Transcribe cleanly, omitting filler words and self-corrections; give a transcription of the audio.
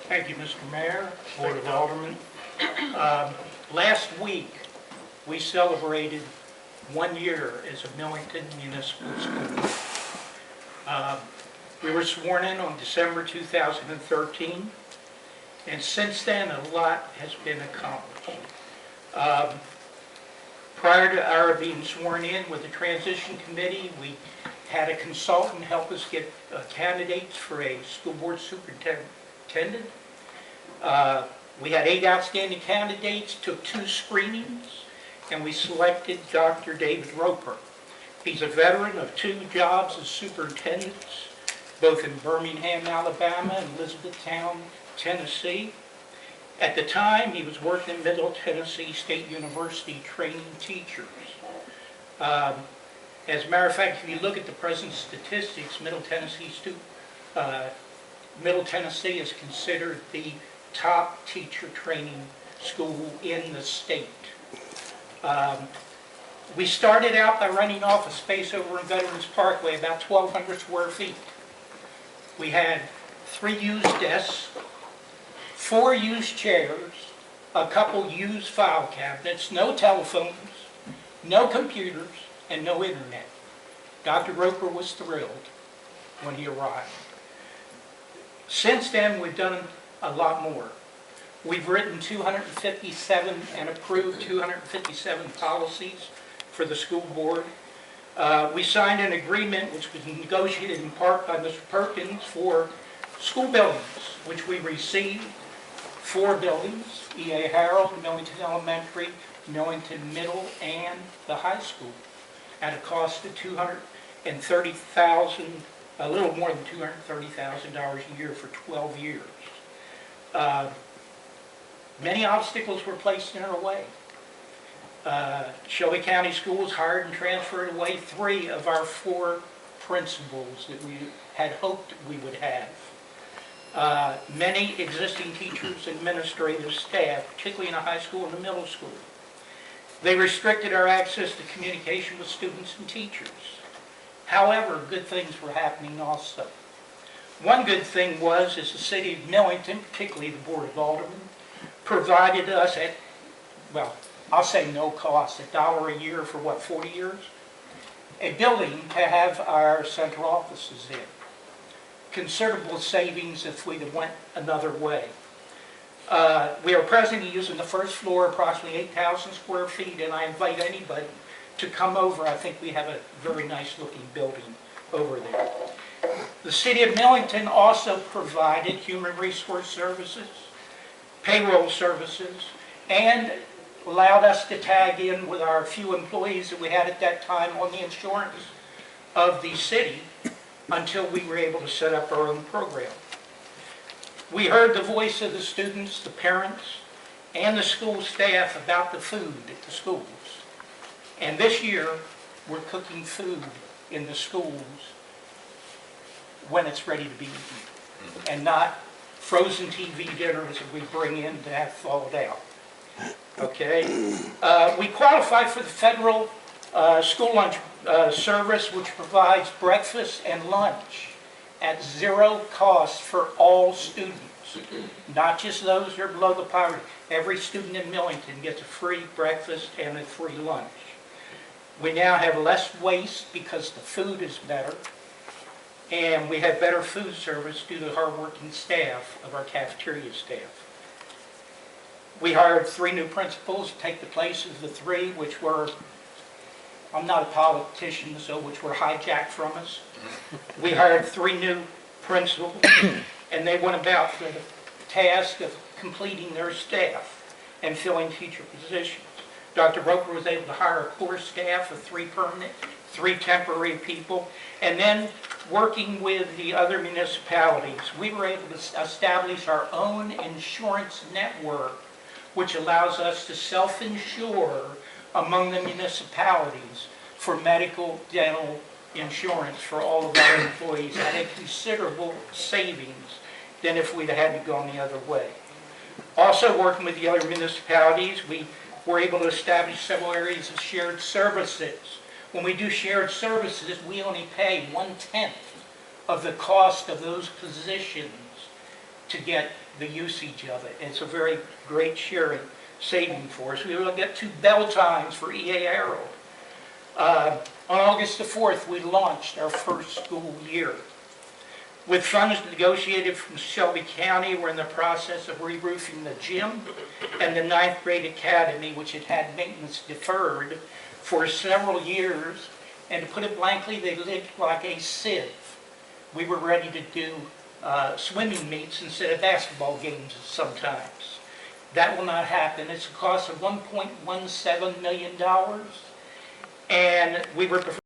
Thank you, Mr. Mayor, Board of Aldermen. Last week, we celebrated 1 year as a Millington Municipal School. We were sworn in on December 2013, and since then, a lot has been accomplished. Prior to our being sworn in with the transition committee, we had a consultant help us get candidates for a school board superintendent. We had 8 outstanding candidates, took 2 screenings, and we selected Dr. David Roper. He's a veteran of 2 jobs as superintendents, both in Birmingham, Alabama and Elizabethtown, Tennessee. At the time, he was working in Middle Tennessee State University training teachers. As a matter of fact, if you look at the present statistics, Middle Tennessee is considered the top teacher training school in the state. We started out by renting office space over in Veterans Parkway, about 1,200 square feet. We had 3 used desks, 4 used chairs, a couple used file cabinets, no telephones, no computers, and no internet. Dr. Roper was thrilled when he arrived. Since then, we've done a lot more. We've written 257 and approved 257 policies for the school board. We signed an agreement which was negotiated in part by Mr. Perkins for school buildings, which we received 4 buildings, E.A. Harold, Millington Elementary, Millington Middle, and the high school, at a cost of $230,000, a little more than $230,000 a year for 12 years. Many obstacles were placed in our way. Shelby County Schools hired and transferred away 3 of our 4 principals that we had hoped we would have. Many existing teachers, administrative staff, particularly in the high school and the middle school. They restricted our access to communication with students and teachers. However, good things were happening also. One good thing was, is the city of Millington, particularly the Board of Aldermen, provided us at, well, I'll say no cost, $1 a year for what, 40 years? A building to have our central offices in. Considerable savings if we'd went another way. We are presently using the first floor, approximately 8,000 square feet, and I invite anybody to come over. I think we have a very nice looking building over there. The City of Millington also provided human resource services, payroll services, and allowed us to tag in with our few employees that we had at that time on the insurance of the city until we were able to set up our own program. We heard the voice of the students, the parents, and the school staff about the food at the schools. And this year, we're cooking food in the schools when it's ready to be eaten, and not frozen TV dinners that we bring in to have thawed out. Okay? We qualify for the federal school lunch service, which provides breakfast and lunch at 0 cost for all students, not just those who are below the poverty. Every student in Millington gets a free breakfast and a free lunch. We now have less waste because the food is better, and we have better food service due to the hardworking staff of our cafeteria staff. We hired 3 new principals to take the place of the 3 which were, I'm not a politician, so which were hijacked from us. We hired 3 new principals, and they went about the task of completing their staff and filling teacher positions. Dr. Roper was able to hire a core staff of 3 permanent, 3 temporary people, and then working with the other municipalities, we were able to establish our own insurance network, which allows us to self-insure among the municipalities for medical, dental insurance for all of our employees at a considerable savings than if we'd had to go the other way. Also working with the other municipalities, we were able to establish several areas of shared services. When we do shared services, we only pay 1/10 of the cost of those positions to get the usage of it. It's a very great sharing saving for us. We will get 2 bell times for EA Herald. On August the 4th, we launched our first school year. With funds negotiated from Shelby County, we're in the process of re-roofing the gym and the 9th grade academy, which had had maintenance deferred for several years. And to put it blankly, they lived like a sieve. We were ready to do swimming meets instead of basketball games sometimes. That will not happen. It's a cost of $1.17 million. And we were